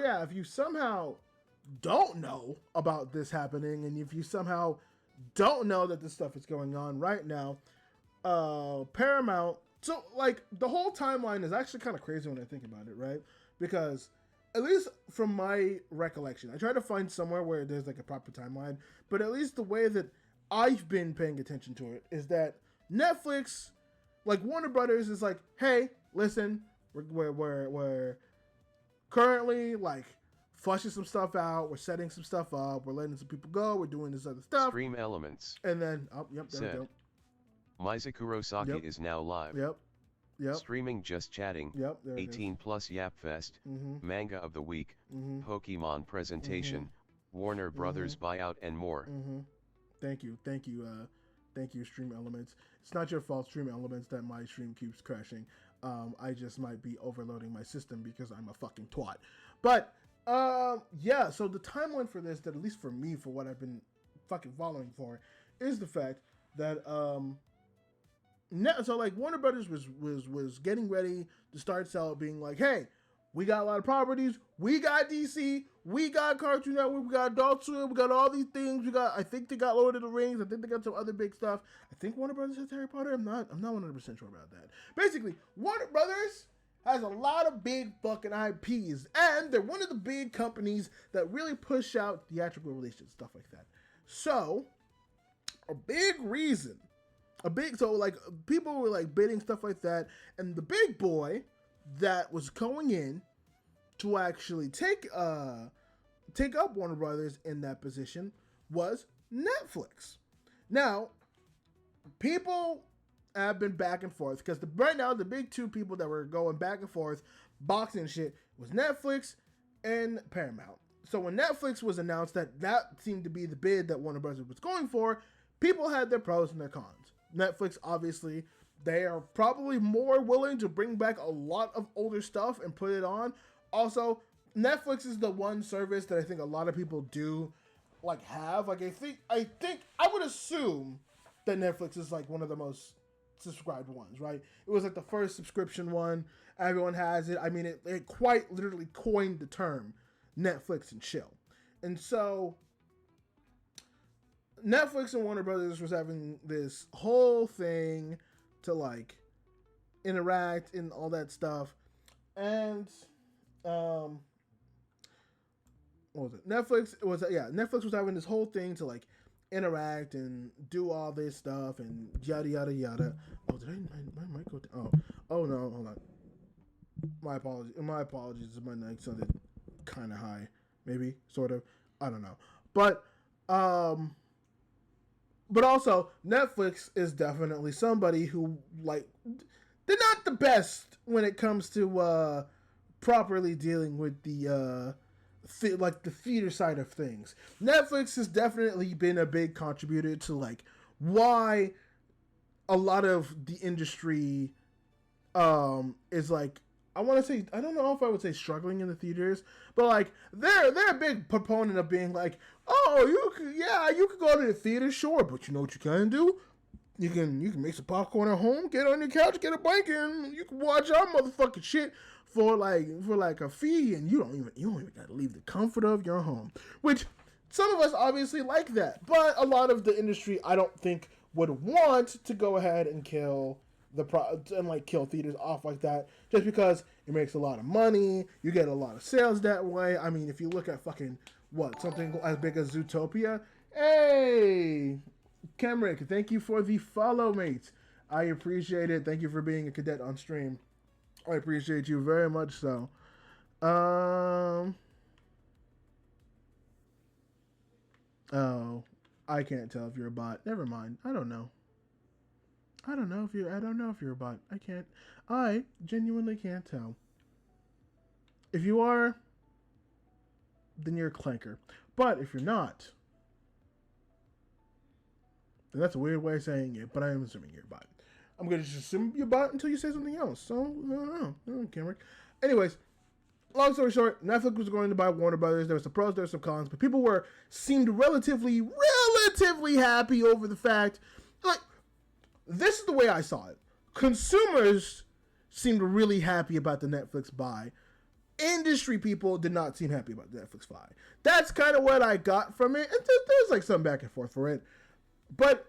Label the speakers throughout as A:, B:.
A: Yeah, if you somehow don't know about this happening, and if you somehow don't know that this stuff is going on right now, Paramount. So like the whole timeline is actually kind of crazy when I think about it, right? Because at least from my recollection, I try to find somewhere where there's like a proper timeline, but at least the way that I've been paying attention to it is that Netflix, like Warner Brothers, is like, hey, listen, we're currently like flushing some stuff out, we're setting some stuff up, we're letting some people go, we're doing this other stuff.
B: Stream Elements.
A: And then, oh, yep, there we go.
B: Mizukuro Saki is now live.
A: Yep.
B: Streaming Just Chatting.
A: Yep.
B: 18 plus Yapfest. Manga of the Week. Pokemon presentation. Warner Brothers buyout and more.
A: Thank you, Stream Elements. It's not your fault, Stream Elements, that my stream keeps crashing. I just might be overloading my system because I'm a fucking twat. But yeah. So the timeline for this, that at least for me, for what I've been fucking following for, is the fact that so like Warner Brothers was getting ready to start being like, hey, we got a lot of properties, we got DC, we got Cartoon Network, we got Adult Swim, we got all these things, I think they got Lord of the Rings, I think they got some other big stuff. I think Warner Brothers has Harry Potter. I'm not 100% sure about that. Basically, Warner Brothers has a lot of big fucking IPs, and they're one of the big companies that really push out theatrical releases, stuff like that. So so like people were like bidding stuff like that, and the big boy that was going in to actually take up Warner Brothers in that position was Netflix. Now, people have been back and forth because right now the big two people that were going back and forth boxing and shit was Netflix and Paramount. So when Netflix was announced that seemed to be the bid that Warner Brothers was going for, people had their pros and their cons. Netflix, obviously, they are probably more willing to bring back a lot of older stuff and put it on. Also, Netflix is the one service that I think a lot of people do like have. Like I think I would assume that Netflix is like one of the most subscribed ones, right? It was like the first subscription one. Everyone has it. I mean, it quite literally coined the term Netflix and chill. And so Netflix and Warner Brothers was having this whole thing to like interact and all that stuff. And what was it? Netflix was having this whole thing to like interact and do all this stuff and yada yada yada. Oh, did my mic go down? Oh no, hold on. My apologies. My mic sounded kind of high, maybe, sort of. I don't know, but also Netflix is definitely somebody who like they're not the best when it comes to properly dealing with the theater side of things. Netflix has definitely been a big contributor to like why a lot of the industry is like, I want to say, I don't know if I would say struggling in the theaters, but like they're a big proponent of being like, oh, you could go to the theater, sure, but you know what you can do? You can make some popcorn at home, get on your couch, get a blanket, and you can watch our motherfucking shit for like a fee, and you don't even gotta leave the comfort of your home. Which some of us obviously like that, but a lot of the industry I don't think would want to go ahead and kill kill theaters off like that, just because it makes a lot of money. You get a lot of sales that way. I mean, if you look at fucking something as big as Zootopia. Hey, Kemrick, thank you for the follow, mate. I appreciate it. Thank you for being a cadet on stream. I appreciate you very much so. Oh, I can't tell if you're a bot. Never mind. I don't know if you're a bot. I genuinely can't tell. If you are, then you're a clanker. But if you're not, then that's a weird way of saying it, but I am assuming you're a bot. I'm going to just assume you're a bot until you say something else. So, I don't know. Cameron. Anyways, long story short, Netflix was going to buy Warner Brothers. There was some pros, there were some cons, but people seemed relatively happy over the fact, like, this is the way I saw it. Consumers seemed really happy about the Netflix buy. industry people did not seem happy about the Netflix Fi. That's kind of what I got from it. And there's like some back and forth for it. But,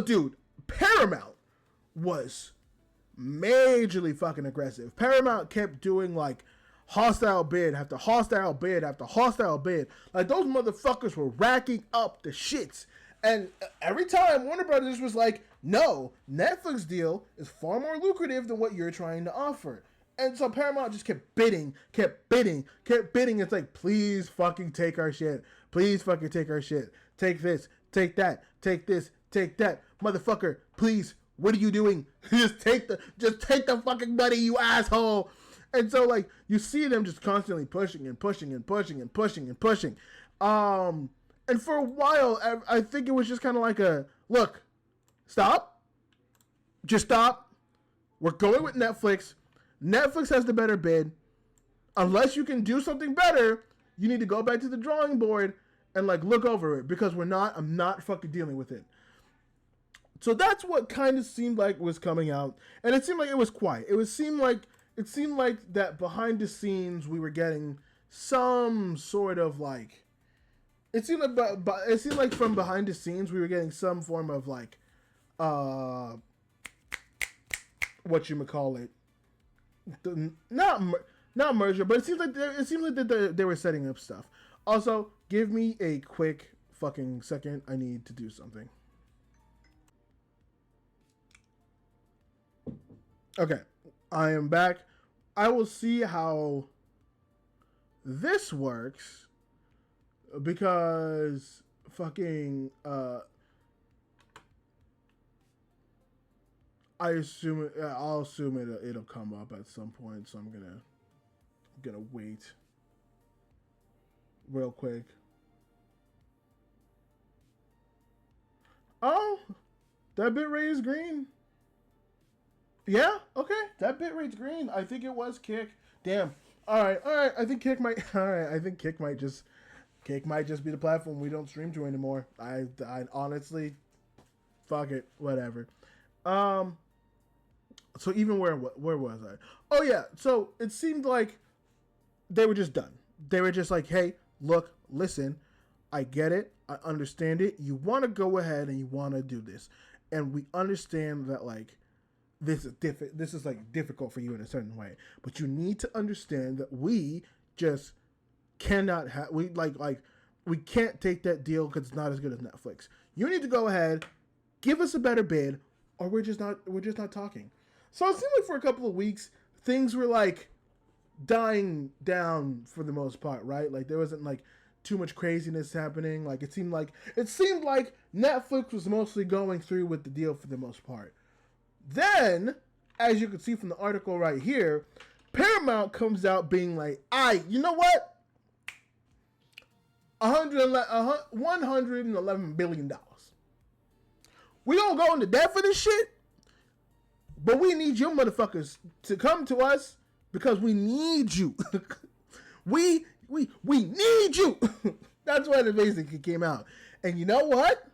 A: dude, Paramount was majorly fucking aggressive. Paramount kept doing like hostile bid after hostile bid after hostile bid. Like, those motherfuckers were racking up the shits. And every time Warner Brothers was like, no, Netflix deal is far more lucrative than what you're trying to offer. And so Paramount just kept bidding. It's like, please fucking take our shit. Please fucking take our shit. Take this, take that, take this, take that. Motherfucker, please, what are you doing? just take the fucking money, you asshole. And so, like, you see them just constantly pushing and pushing and pushing and pushing and pushing. And for a while, I think it was just kind of like a, look, stop. Just stop. We're going with Netflix. Netflix has the better bid. Unless you can do something better, you need to go back to the drawing board and, like, look over it. Because I'm not fucking dealing with it. So that's what kind of seemed like was coming out. And it seemed like it was quiet. It seemed like that behind the scenes we were getting some sort of, like, it seemed like from behind the scenes we were getting some form of, like, whatchamacallit, not merger, but it seems like they were setting up stuff. Also, give me a quick fucking second. I need to do something. Okay, I am back. I will see how this works because fucking I'll assume it'll come up at some point, so I'm gonna wait real quick. Oh, that bitrate is green. Yeah, okay, that bitrate's green. I think it was Kick. Damn. All right. I think Kick might. All right, I think Kick might just be the platform we don't stream to anymore. I honestly, fuck it, whatever. So even where was I? Oh yeah. So it seemed like they were just done. They were just like, hey, look, listen, I get it, I understand it. You want to go ahead and you want to do this, and we understand that, like, this is like difficult for you in a certain way, but you need to understand that we just cannot have we can't take that deal because it's not as good as Netflix. You need to go ahead, give us a better bid, or we're just not talking. So it seemed like for a couple of weeks things were like dying down for the most part, right? Like there wasn't like too much craziness happening. Like it seemed like Netflix was mostly going through with the deal for the most part. Then, as you can see from the article right here, Paramount comes out being like, you know what? $111 billion. We don't go into debt for this shit, but we need you motherfuckers to come to us because we need you. we need you. That's why it basically came out. And you know what?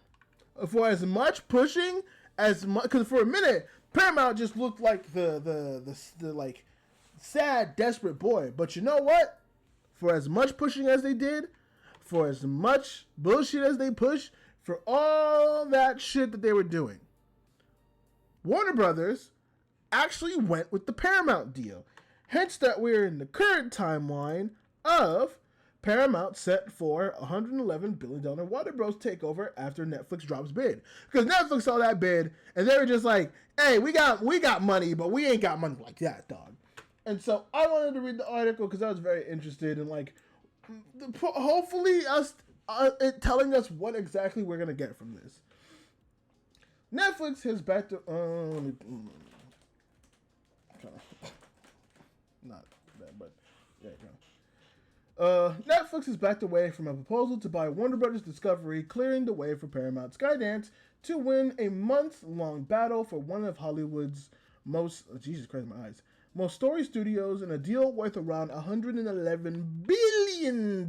A: For as much pushing because for a minute Paramount just looked like the like sad desperate boy, but you know what? For as much pushing as they did, for as much bullshit as they pushed, for all that shit that they were doing, Warner Brothers actually went with the Paramount deal. Hence that we're in the current timeline of Paramount set for $111 billion Warner Bros. Takeover after Netflix drops bid. Because Netflix saw that bid, and they were just like, hey, we got money, but we ain't got money like that, dog. And so I wanted to read the article because I was very interested in, like, hopefully it telling us what exactly we're going to get from this. Netflix has back to... not that, but... yeah, kind of. Netflix is backed away from a proposal to buy Warner Brothers Discovery, clearing the way for Paramount Skydance to win a month-long battle for one of Hollywood's most storied studios in a deal worth around $111 billion.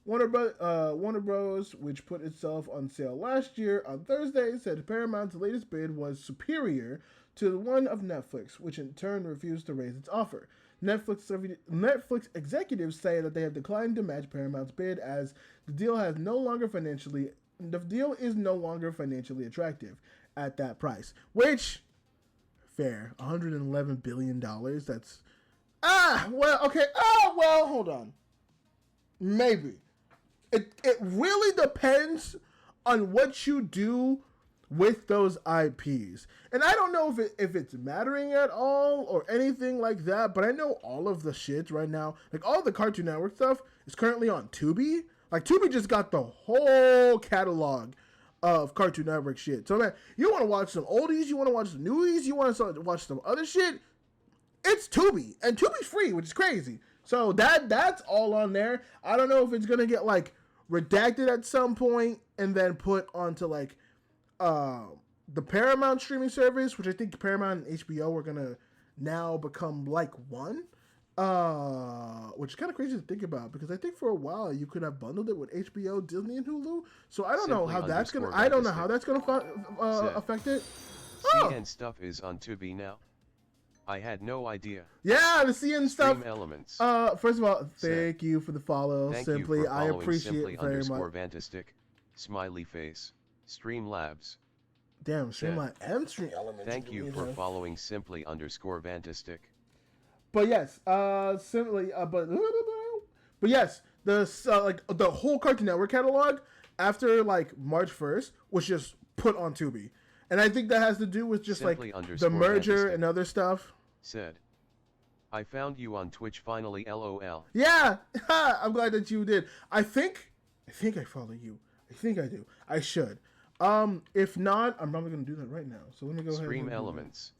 A: Warner Bros., which put itself on sale last year on Thursday, said Paramount's latest bid was superior to the one of Netflix, which in turn refused to raise its offer. Netflix executives say that they have declined to match Paramount's bid as the deal is no longer financially attractive at that price. Which, fair, $111 billion. That's hold on. Maybe it really depends on what you do with those IPs. And I don't know if it's mattering at all or anything like that, but I know all of the shit right now, like all the Cartoon Network stuff is currently on Tubi. Like Tubi just got the whole catalog of Cartoon Network shit. So man, you want to watch some oldies, you want to watch some newies, you want to watch some other shit, it's Tubi. And Tubi's free, which is crazy. So that's all on there. I don't know if it's going to get like redacted at some point and then put onto like the Paramount streaming service, which I think Paramount and HBO are gonna now become like one, which is kind of crazy to think about because I think for a while you could have bundled it with HBO, Disney, and Hulu. So I don't know how that's gonna. I don't know how that's gonna affect it.
B: CN stuff is on Tubi now. I had no idea.
A: Yeah, the CN stuff.
B: Stream Elements.
A: First of all, thank you for the follow. Simply, I appreciate it very much.
B: Vantastic, smiley face. Streamlabs.
A: Damn, Streamlabs and Stream Elements.
B: Thank you for following simply_Vantastic.
A: But yes, but yes, the whole Cartoon Network catalog after like March 1st was just put on Tubi, and I think that has to do with just like the merger and other stuff.
B: Said, I found you on Twitch finally. LOL.
A: Yeah, I'm glad that you did. I think I follow you. I think I do. I should. If not, I'm probably gonna do that right now. So let me go ahead.
B: Stream Elements.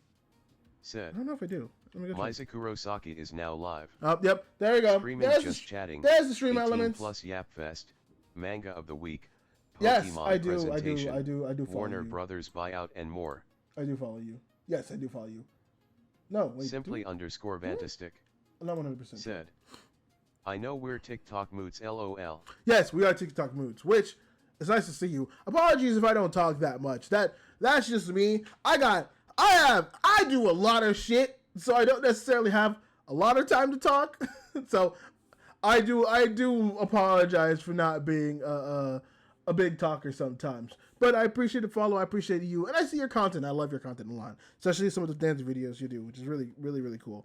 B: Said.
A: I don't know if I do. Let me go.
B: Mizukuro Saki is now live.
A: Yep. There you go.
B: Streaming just chatting.
A: There's the Stream Elements.
B: Plus Yapfest, Manga of the Week. Pokemon
A: yes, I do.
B: Presentation,
A: I do follow
B: Warner
A: you.
B: Brothers buyout and more.
A: I do follow you. Yes, I do follow you. No, wait.
B: Simply_Vantastic.
A: Not 100%.
B: Said. I know we're TikTok moods. LOL.
A: Yes, we are TikTok moods, which it's nice to see you. Apologies if I don't talk that much. That's just me. I do a lot of shit, so I don't necessarily have a lot of time to talk. So I do apologize for not being a big talker sometimes. But I appreciate the follow. I appreciate you, and I see your content. I love your content a lot, especially some of the dance videos you do, which is really, really, really cool.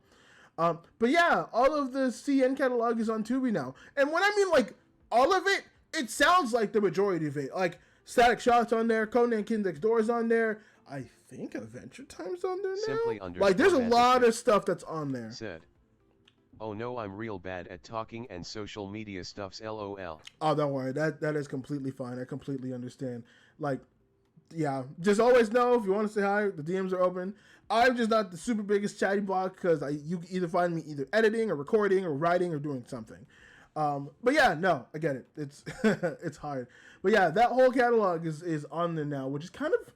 A: But yeah, all of the CN catalog is on Tubi now, and when I mean like all of it, it sounds like the majority of it. Like Static Shock's on there, Conan Kid Next Door is on there. I think Adventure Time's on there now. Like there's a lot of stuff that's on there.
B: Said, oh no, I'm real bad at talking and social media stuffs. LOL.
A: Oh, don't worry. That is completely fine. I completely understand. Like, yeah, just always know if you want to say hi, the DMs are open. I'm just not the super biggest chatty block because you can either find me either editing or recording or writing or doing something. But yeah, no, I get it. It's it's hard. But yeah, that whole catalog is on there now, which is kind of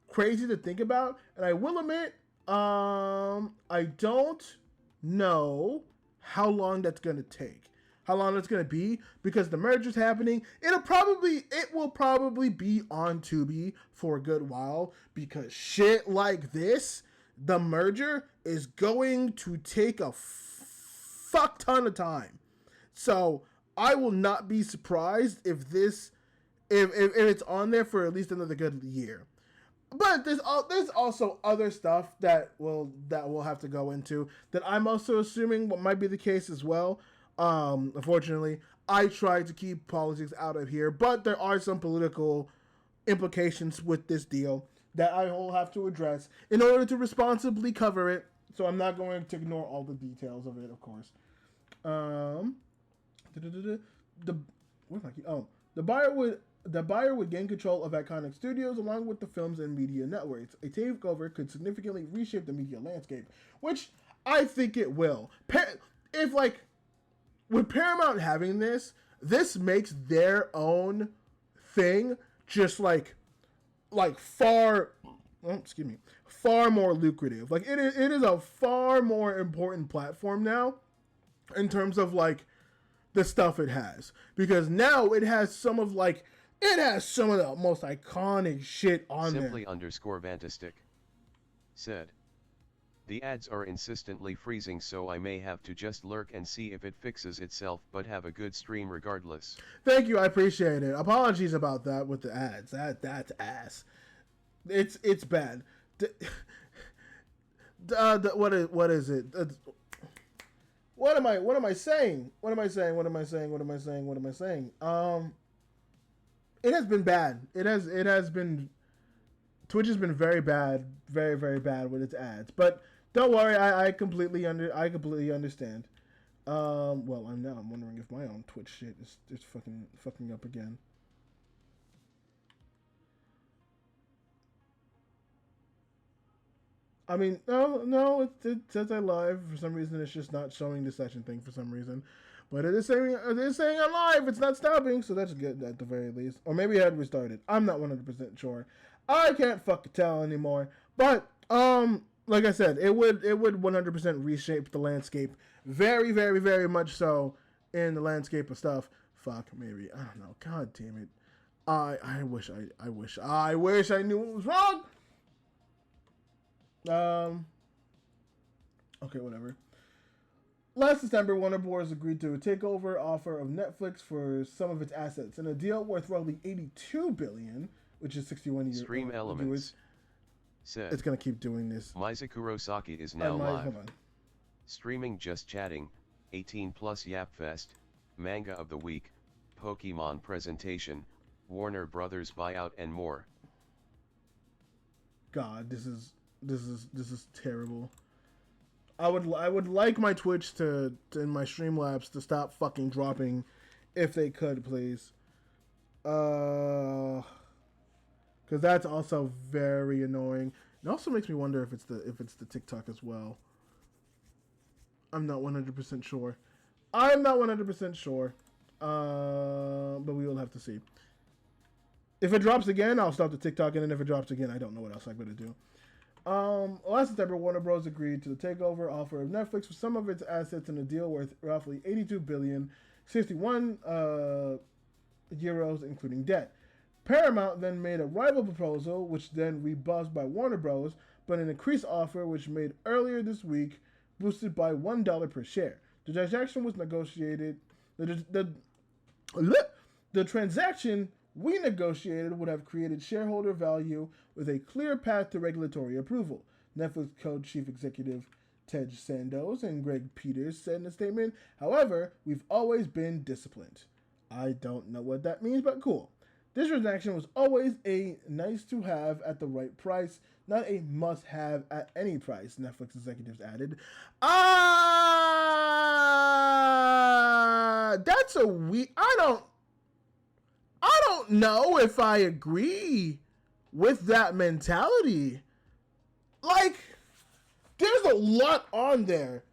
A: crazy to think about. And I will admit, I don't know how long that's gonna take. How long it's gonna be because the merger's happening. It will probably be on Tubi for a good while because shit like this, the merger is going to take a fuck ton of time. So I will not be surprised if it's on there for at least another good year. But there's also other stuff that we'll have to go into that I'm also assuming what might be the case as well. Unfortunately, I try to keep politics out of here, but there are some political implications with this deal that I will have to address in order to responsibly cover it. So I'm not going to ignore all the details of it, of course. The buyer would gain control of iconic studios along with the films and media networks. A takeover could significantly reshape the media landscape, which I think it will. With Paramount having this makes their own thing just far more lucrative. Like it is a far more important platform now in terms of like the stuff it has, because now it has some of the most iconic shit on there.
B: Simply_Vantastic said, The ads are insistently freezing, so I may have to just lurk and see if it fixes itself, but have a good stream regardless.
A: Thank you, I appreciate it. Apologies about that with the ads. That's ass. It's bad. What is it? What am I saying? What am I saying? It has been bad. It has been. Twitch has been very bad, very, very bad with its ads. But don't worry, I completely understand. Well, I'm wondering if my own Twitch shit is fucking up again. I mean, no, it says I live. For some reason, it's just not showing the session thing for some reason. But it is saying I'm live. It's not stopping, so that's good at the very least. Or maybe I had restarted. I'm not 100% sure. I can't fucking tell anymore. But like I said, it would 100% reshape the landscape. Very, very, very much so in the landscape of stuff. Fuck, maybe I don't know. God damn it. I wish I knew what was wrong. Okay, whatever. Last December, Warner Bros. Agreed to a takeover offer of Netflix for some of its assets in a deal worth roughly $82 billion, which is 61 years.
B: Stream Elements said,
A: it's gonna keep doing this.
B: Mizuku Saki is now live.
A: Hold on.
B: Streaming Just Chatting, 18 plus Yapfest, Manga of the Week, Pokemon Presentation, Warner Brothers Buyout and more.
A: God, this is terrible. I would like my Twitch to and my Streamlabs to stop fucking dropping, if they could, please. Because that's also very annoying. It also makes me wonder if it's the TikTok as well. I'm not 100% sure. But we will have to see. If it drops again, I'll stop the TikTok, and then if it drops again, I don't know what else I'm gonna do. Last September, Warner Bros. Agreed to the takeover offer of Netflix for some of its assets in a deal worth roughly $82 billion, 61 euros, including debt. Paramount then made a rival proposal, which then rebuffed by Warner Bros., but an increased offer, which made earlier this week, boosted by $1 per share. The transaction was negotiated. The transaction we negotiated would have created shareholder value with a clear path to regulatory approval. Netflix co-chief executive Ted Sarandos and Greg Peters said in a statement, however, we've always been disciplined. I don't know what that means, but cool. This transaction was always a nice to have at the right price, not a must have at any price, Netflix executives added. That's a I don't know if I agree with that mentality. Like, there's a lot on there.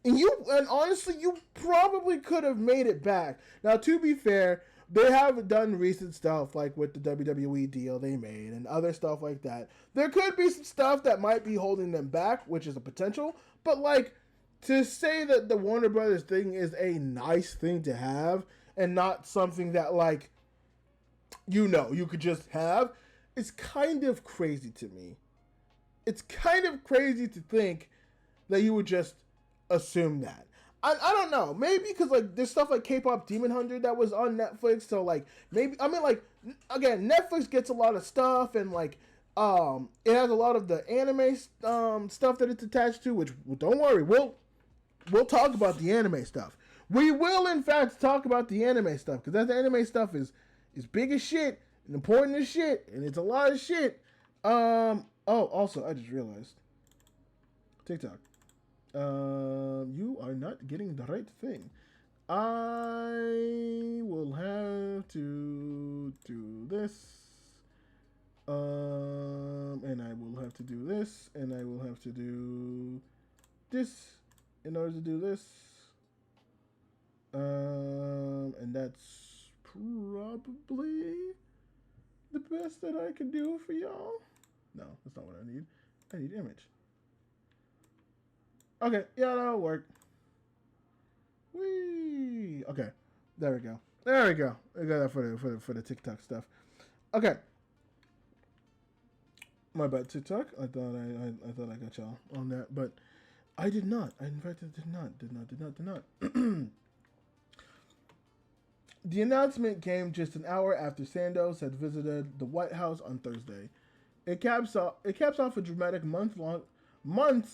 A: And honestly, you probably could have made it back. Now, to be fair, they have done recent stuff, like with the WWE deal they made and other stuff like that. There could be some stuff that might be holding them back, which is a potential. But, like, to say that the Warner Brothers thing is a nice thing to have and not something that, like, you could just have, it's kind of crazy to me. It's kind of crazy to think that you would just assume that. I don't know. Maybe because, like, there's stuff like K-Pop Demon Hunter that was on Netflix. So, like, maybe, I mean, like, again, Netflix gets a lot of stuff. And, like, it has a lot of the anime stuff that it's attached to. Which, well, don't worry. We'll talk about the anime stuff. We will, in fact, talk about the anime stuff. Because that anime stuff is big as shit and important as shit, and it's a lot of shit. Also, I just realized, TikTok, you are not getting the right thing. I will have to do this, and I will have to do this, and I will have to do this in order to do this, and that's probably the best that I can do for y'all. No, that's not what I need. I need image. Okay, yeah, that'll work. Whee! Okay, there we go. I got that for the TikTok stuff. Okay. My bad, TikTok. I thought I got y'all on that, but I did not. I in fact did not. The announcement came just an hour after Sandoz had visited the White House on Thursday. It caps off a dramatic months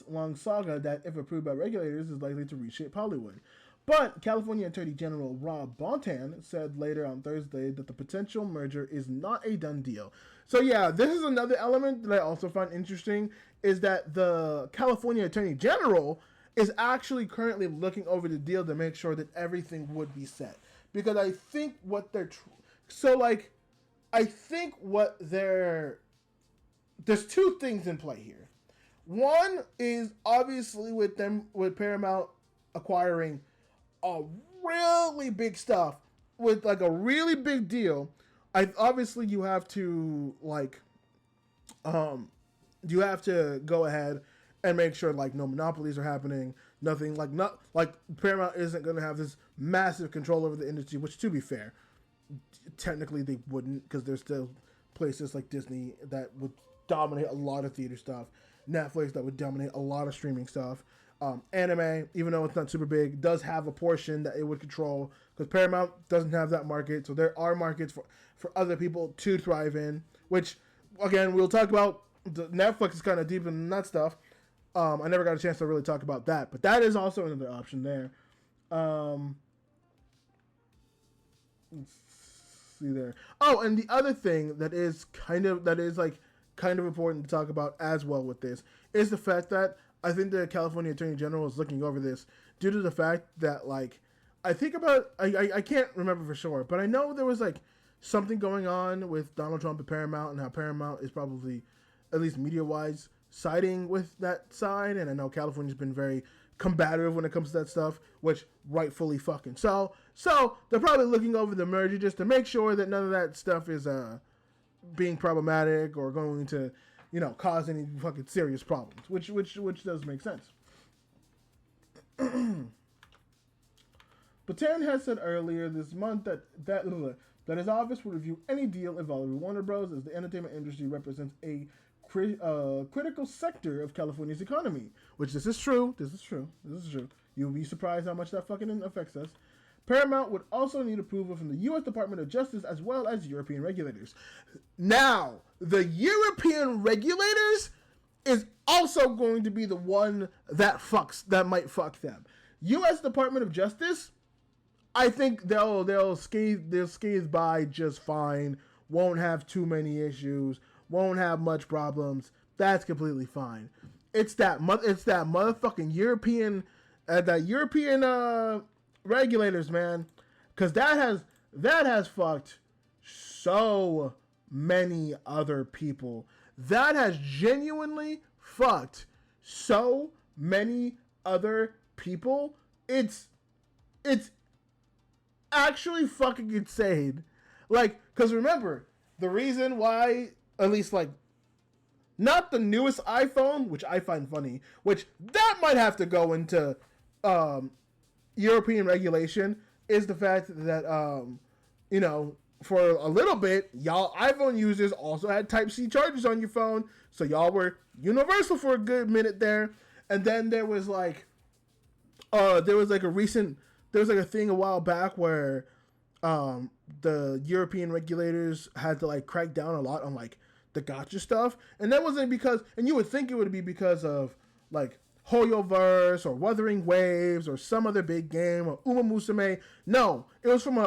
A: long saga that, if approved by regulators, is likely to reshape Hollywood. But California Attorney General Rob Bontan said later on Thursday that the potential merger is not a done deal. So yeah, this is another element that I also find interesting, is that the California Attorney General is actually currently looking over the deal to make sure that everything would be set. Because I think what they're there's two things in play here. One is obviously with Paramount acquiring a really big stuff with like a really big deal. Obviously you have to you have to go ahead and make sure like no monopolies are happening. Nothing like Paramount isn't going to have this massive control over the industry, which, to be fair, technically they wouldn't, because there's still places like Disney that would dominate a lot of theater stuff, Netflix that would dominate a lot of streaming stuff. Anime, even though it's not super big, does have a portion that it would control, because Paramount doesn't have that market. So there are markets for other people to thrive in, which, again, we'll talk about. Netflix is kind of deep in that stuff. I never got a chance to really talk about that, but that is also another option there. Let's see there. Oh, and the other thing that is kind of important to talk about as well with this is the fact that I think the California Attorney General is looking over this due to the fact that, like, I can't remember for sure, but I know there was like something going on with Donald Trump and Paramount, and how Paramount is probably, at least media-wise, siding with that side. And I know California's been very combative when it comes to that stuff, which rightfully fucking so. So they're probably looking over the merger just to make sure that none of that stuff is being problematic or going to, cause any fucking serious problems, which does make sense. Batan has said earlier this month that his office will review any deal involving Warner Bros. As the entertainment industry represents a critical sector of California's economy. Which this is true. You'll be surprised how much that fucking affects us. Paramount would also need approval from the U.S. Department of Justice as well as European regulators. Now, the European regulators is also going to be the one that might fuck them. U.S. Department of Justice, I think they'll scathe by just fine. Won't have too many issues. Won't have much problems. That's completely fine. It's that motherfucking European regulators, man, because that has fucked so many other people. That has genuinely fucked so many other people. It's actually fucking insane. Like, because remember, the reason why, at least like, not the newest iPhone, which I find funny, which that might have to go into European regulation, is the fact that for a little bit, y'all iPhone users also had Type-C chargers on your phone, so y'all were universal for a good minute there. And then there was a thing a while back where the European regulators had to like crack down a lot on like the gotcha stuff, and that wasn't because, and you would think it would be because of like Hoyoverse or Wuthering Waves or some other big game or Uma Musume. No, it was from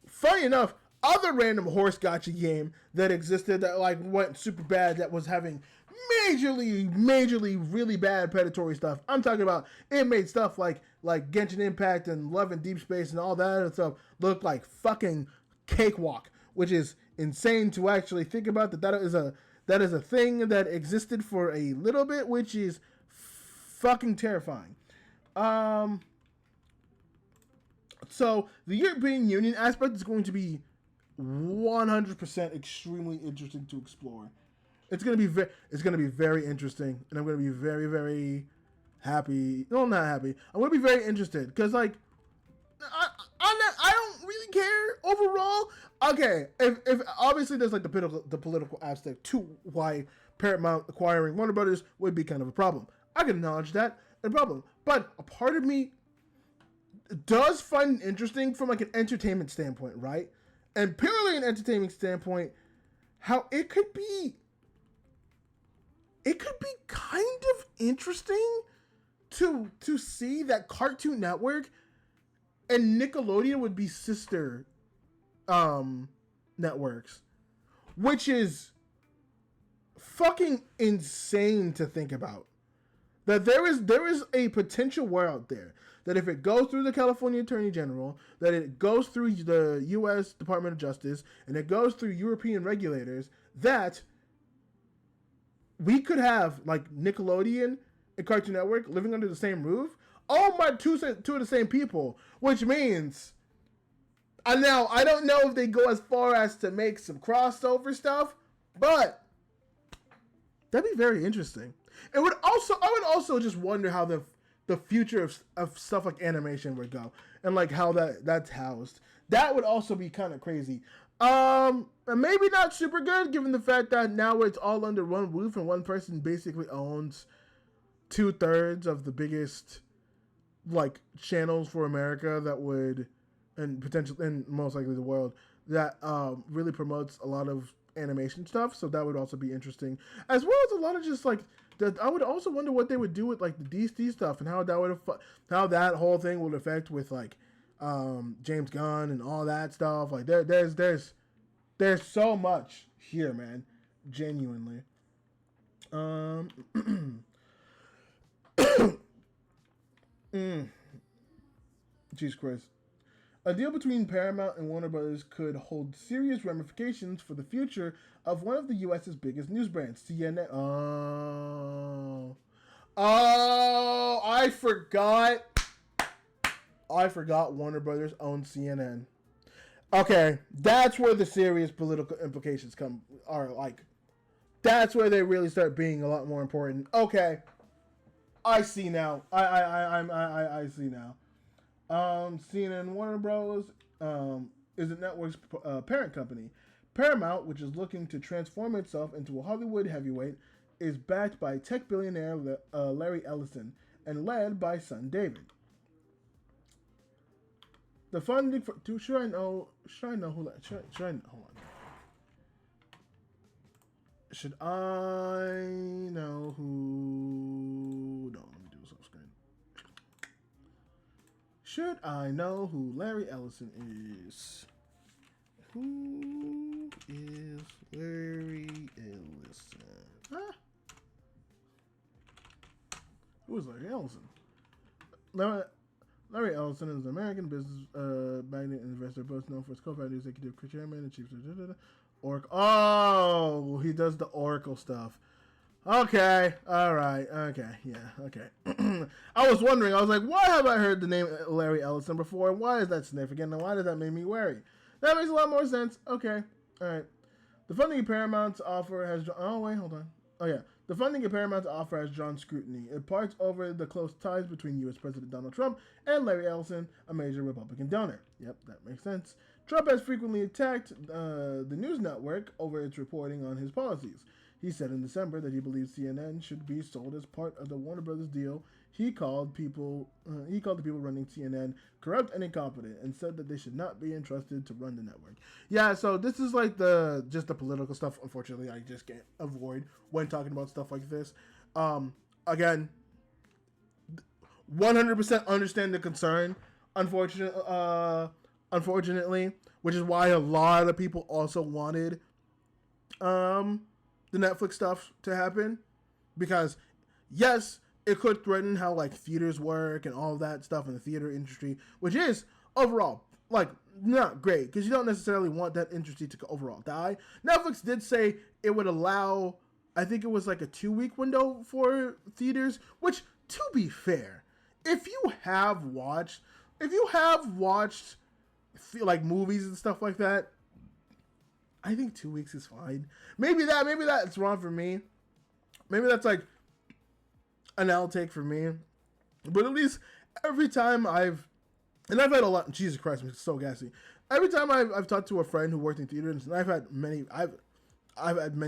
A: funny enough, other random horse gotcha game that existed that like went super bad, that was having majorly really bad predatory stuff. I'm talking about, it made stuff like Genshin Impact and Love and Deep Space and all that other stuff look like fucking cakewalk, which is insane to actually think about, that is a thing that existed for a little bit, which is fucking terrifying. So the European Union aspect is going to be 100% extremely interesting to explore. It's gonna be very interesting, and I'm gonna be very, very happy. No, I'm not happy. I'm gonna be very interested because like I don't really care overall. Okay, if obviously there's like the political aspect to why Paramount acquiring Warner Brothers would be kind of a problem. I can acknowledge that. a problem. But a part of me does find it interesting from like an entertainment standpoint, right? And purely an entertainment standpoint, how it could be kind of interesting to see that Cartoon Network and Nickelodeon would be sister networks, which is fucking insane to think about. That there is a potential war out there that if it goes through the California Attorney General, that it goes through the U.S. Department of Justice, and it goes through European regulators, that we could have like Nickelodeon and Cartoon Network living under the same roof. Oh my, two of the same people, which means, now I don't know if they go as far as to make some crossover stuff, but that'd be very interesting. I would also just wonder how the future of stuff like animation would go, and like how that's housed. That would also be kind of crazy. And maybe not super good, given the fact that now it's all under one roof and one person basically owns 2/3 of the biggest like channels for America that would, and potentially, and most likely the world, that really promotes a lot of animation stuff. So that would also be interesting, as well as a lot of just like that. I would also wonder what they would do with like the DC stuff and how that would how that whole thing would affect with like James Gunn and all that stuff. Like there's so much here, man. Genuinely. Jesus Christ. A deal between Paramount and Warner Brothers could hold serious ramifications for the future of one of the U.S.'s biggest news brands, CNN. I forgot Warner Brothers owns CNN. Okay, that's where the serious political implications are. Like, that's where they really start being a lot more important. Okay, I see now. I see now. CNN Warner Bros. Is the network's parent company. Paramount, which is looking to transform itself into a Hollywood heavyweight, is backed by tech billionaire Larry Ellison and led by son David. The funding for should I know who hold on. Should I know who? No, let me do this off screen. Should I know who Larry Ellison is? Who is Larry Ellison? Huh? Who is Larry Ellison? Larry Ellison is an American business magnate and investor, both known for his co-founder, executive chairman, and chief Oracle. Oh, he does the Oracle stuff. Okay, all right, okay, yeah, okay. I was wondering, I was like, why have I heard the name Larry Ellison before? Why is that significant, and why does that make me wary? That makes a lot more sense. Okay, all right. The funding Paramount's offer has... Oh, wait, hold on. Oh, yeah. The funding of Paramount's offer has drawn scrutiny, in part over the close ties between U.S. President Donald Trump and Larry Ellison, a major Republican donor. Yep, that makes sense. Trump has frequently attacked the news network over its reporting on his policies. He said in December that he believes CNN should be sold as part of the Warner Brothers deal. He called the people running CNN corrupt and incompetent, and said that they should not be entrusted to run the network. Yeah, so this is like just the political stuff. Unfortunately, I just can't avoid when talking about stuff like this. Again, 100% understand the concern. Unfortunately, which is why a lot of people also wanted the Netflix stuff to happen, because yes, it could threaten how like theaters work and all of that stuff in the theater industry, which is overall like not great, because you don't necessarily want that industry to overall die. Netflix did say it would allow, I think it was like a 2-week window for theaters, which, to be fair, if you have watched like movies and stuff like that, I think 2 weeks is fine. Maybe that's wrong for me. Maybe that's like an L take for me. But at least every time I've had a lot. Jesus Christ, I'm so gassy. Every time I've talked to a friend who worked in theaters, and I've had many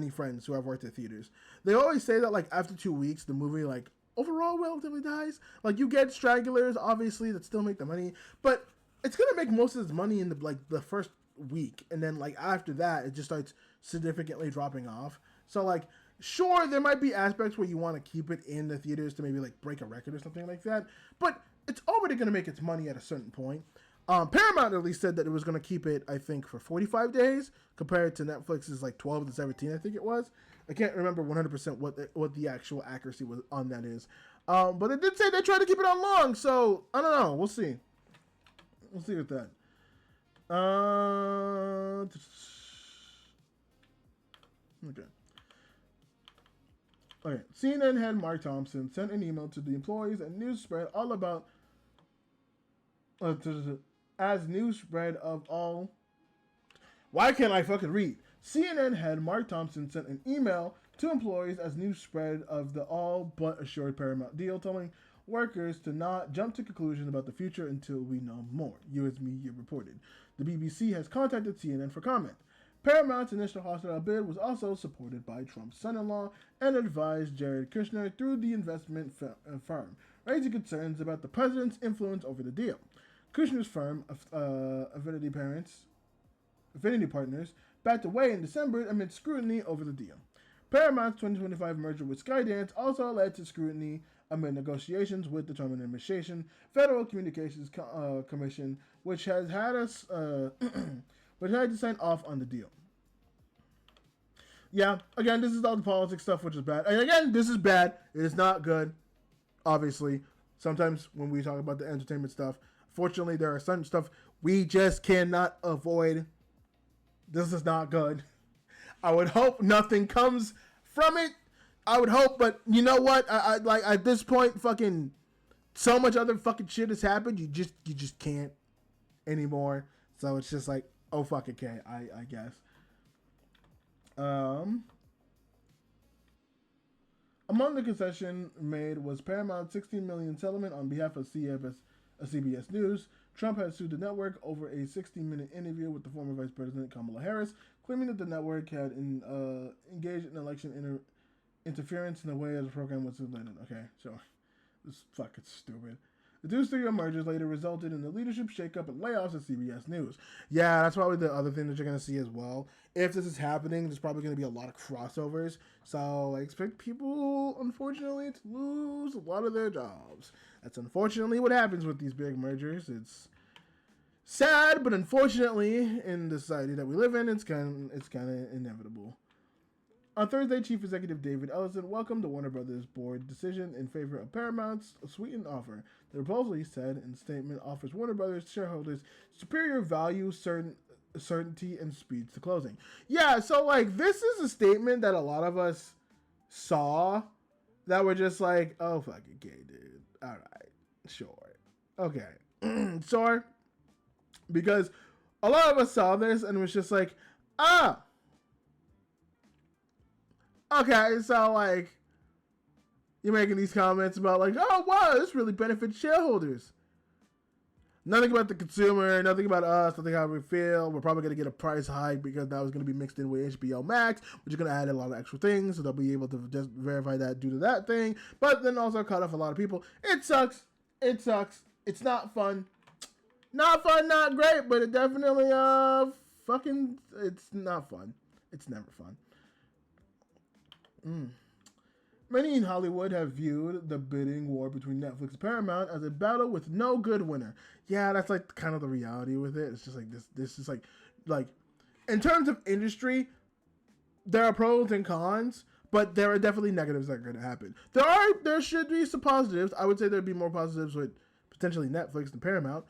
A: friends who have worked at theaters. They always say that like after 2 weeks, the movie like overall relatively dies. Like, you get stragglers, obviously, that still make the money, but it's gonna make most of its money in the first week, and then like after that, it just starts significantly dropping off. So like, sure, there might be aspects where you want to keep it in the theaters to maybe like break a record or something like that, but it's already gonna make its money at a certain point. Paramount at least said that it was going to keep it, I think, for 45 days, compared to Netflix's like 12 to 17, I think it was. I can't remember 100% what the actual accuracy was on that is. But they did say they tried to keep it on long, so I don't know. We'll see. We'll see with that. Okay. Okay. CNN head Mark Thompson sent an email to the employees and news spread all about as news spread of all. Why can't I fucking read? CNN head Mark Thompson sent an email to employees as news spread of the all but assured Paramount deal, telling workers to not jump to conclusions about the future until we know more, U.S. media reported. The BBC has contacted CNN for comment. Paramount's initial hostile bid was also supported by Trump's son-in-law and advised Jared Kushner through the investment firm, raising concerns about the president's influence over the deal. Kushner's firm, Affinity Partners, backed away in December amid scrutiny over the deal. Paramount's 2025 merger with Skydance also led to scrutiny amid negotiations with the Trump administration, Federal Communications Commission, which has had us, which had to sign off on the deal. Yeah, again, this is all the politics stuff, which is bad. And again, this is bad. It is not good. Obviously, sometimes when we talk about the entertainment stuff, fortunately, there are certain stuff we just cannot avoid. This is not good. I would hope nothing comes from it. I would hope, but you know what? I like at this point, fucking so much other fucking shit has happened. You just can't anymore. So it's just like, oh fuck it, okay, I guess. Among the concession made was Paramount's $16 million settlement on behalf of CBS News. Trump has sued the network over a 60-minute interview with the former Vice President Kamala Harris, claiming that the network had engaged in election interference in the way the program was presented. Okay, so this is fucking stupid. The two studio mergers later resulted in the leadership shakeup and layoffs at CBS News. Yeah, that's probably the other thing that you're going to see as well. If this is happening, there's probably going to be a lot of crossovers. So I expect people, unfortunately, to lose a lot of their jobs. That's unfortunately what happens with these big mergers. It's sad, but unfortunately, in the society that we live in, it's kind of inevitable. On Thursday, Chief Executive David Ellison welcomed the Warner Brothers board decision in favor of Paramount's sweetened offer. The proposal, he said in a statement, offers Warner Brothers shareholders superior value, certainty, and speed to closing. Yeah, so like this is a statement that a lot of us saw that were just like, oh fucking okay, dude. All right, sure, okay, sure, because a lot of us saw this and was just like, ah. Okay, so, like, you're making these comments about, like, oh, wow, this really benefits shareholders. Nothing about the consumer, nothing about us, nothing how we feel. We're probably going to get a price hike because that was going to be mixed in with HBO Max, which is going to add a lot of extra things, so they'll be able to just verify that due to that thing. But then also cut off a lot of people. It sucks. It sucks. It's not fun. Not fun, not great, but it definitely, it's not fun. It's never fun. Many in Hollywood have viewed the bidding war between Netflix and Paramount as a battle with no good winner. Yeah, that's like kind of the reality with it. It's just like this is like in terms of industry, there are pros and cons, but there are definitely negatives that are going to happen. There should be some positives. I would say there'd be more positives with potentially Netflix than Paramount.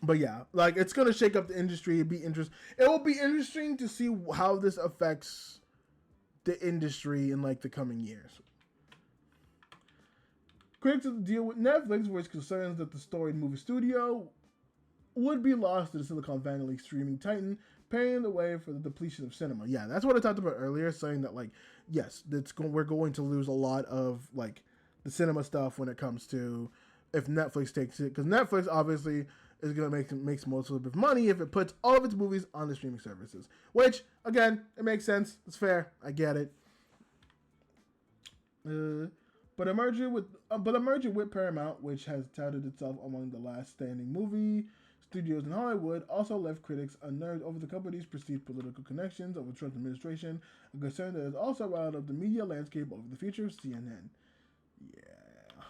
A: But yeah, like it's going to shake up the industry. It will be interesting to see how this affects the industry in like the coming years. Critics of the deal with Netflix voiced concerns that the storied movie studio would be lost to the Silicon Valley streaming titan, paving the way for the depletion of cinema. Yeah, that's what I talked about earlier, saying that like, yes, we're going to lose a lot of like the cinema stuff when it comes to if Netflix takes it, because Netflix obviously is going to makes most of its money if it puts all of its movies on the streaming services. Which, again, it makes sense. It's fair. I get it. But a merger with Paramount, which has touted itself among the last standing movie studios in Hollywood, also left critics unnerved over the company's perceived political connections of the Trump administration, a concern that has also riled up the media landscape over the future of CNN. Yeah.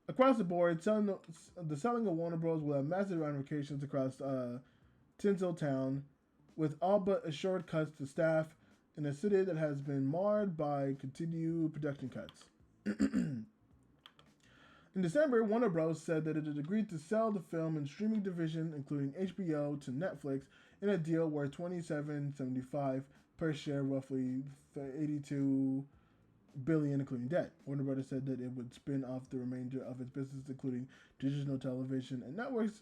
A: Across the board, the selling of Warner Bros. Will have massive ramifications across Tinseltown, with all but assured cuts to staff in a city that has been marred by continued production cuts. In December, Warner Bros. Said that it had agreed to sell the film and streaming division, including HBO, to Netflix in a deal worth $27.75 per share, roughly $82 billion, including debt. Warner Bros. Said that it would spin off the remainder of its business, including digital television and networks,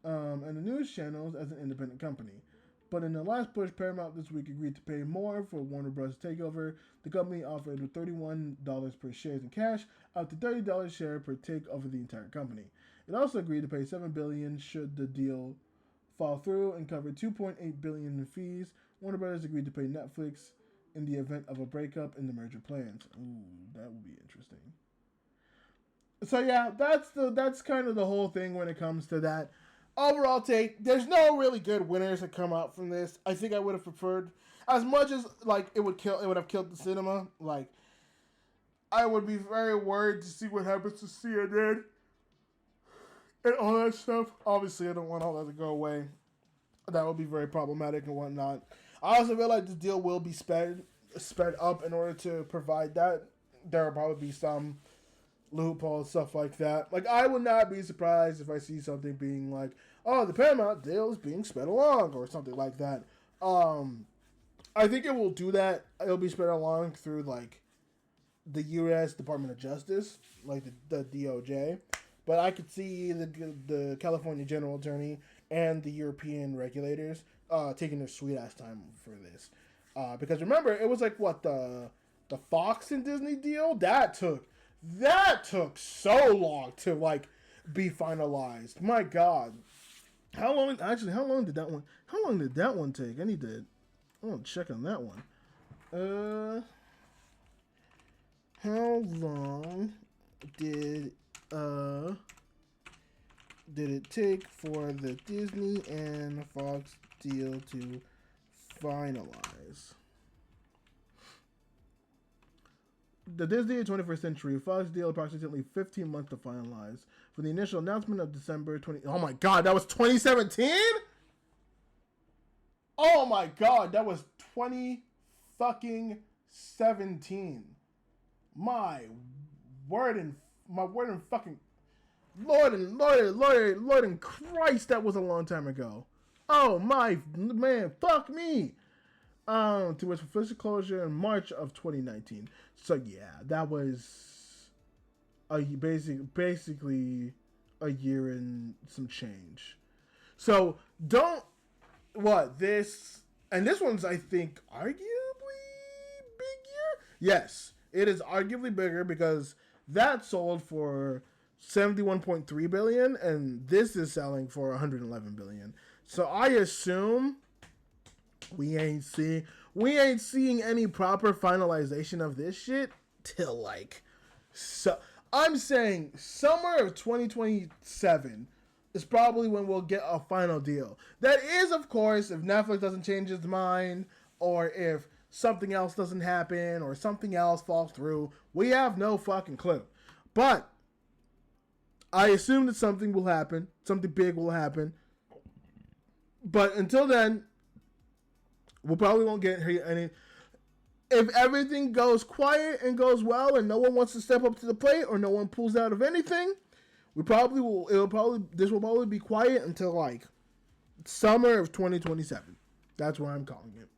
A: and the news channels, as an independent company. But in the last push, Paramount this week agreed to pay more for Warner Bros. Takeover. The company offered $31 per share in cash, up to $30 share per take over the entire company. It also agreed to pay $7 billion should the deal fall through and cover $2.8 billion in fees. Warner Bros. Agreed to pay Netflix in the event of a breakup in the merger plans. Ooh, that would be interesting. So yeah, that's kind of the whole thing when it comes to that. Overall take, there's no really good winners that come out from this. I think I would have preferred, as much as like it would have killed the cinema. Like, I would be very worried to see what happens to CNN and all that stuff. Obviously, I don't want all that to go away. That would be very problematic and whatnot. I also feel like this deal will be sped up in order to provide that. There will probably be some loopholes, stuff like that. Like, I would not be surprised if I see something being like, oh, the Paramount deal is being sped along, or something like that. I think it will do that. It'll be sped along through, like, the U.S. Department of Justice, like the DOJ. But I could see the California General Attorney and the European regulators taking their sweet-ass time for this. Because remember, it was like, what, the Fox and Disney deal? That took so long to, like, be finalized. My God. How long did that one take? I want to check on that one. How long did it take for the Disney and Fox deal to finalize? The Disney 21st Century Fox deal approximately 15 months to finalize. For the initial announcement of December 20... Oh my God, that was 2017? Oh my God, that was 2017. My word and fucking... Lord and Christ, that was a long time ago. Oh my man, fuck me. To its official closure in March of 2019. So yeah, that was basically a year and some change. So this one's, I think, arguably bigger. Yes, it is arguably bigger because that sold for $71.3 billion and this is selling for $111 billion. So I assume we ain't seeing any proper finalization of this shit till I'm saying summer of 2027 is probably when we'll get a final deal. That is, of course, if Netflix doesn't change its mind or if something else doesn't happen or something else falls through. We have no fucking clue. But I assume that something will happen. Something big will happen. But until then, we probably won't get any. If everything goes quiet and goes well, and no one wants to step up to the plate, or no one pulls out of anything, this will probably be quiet until like summer of 2027. That's what I'm calling it.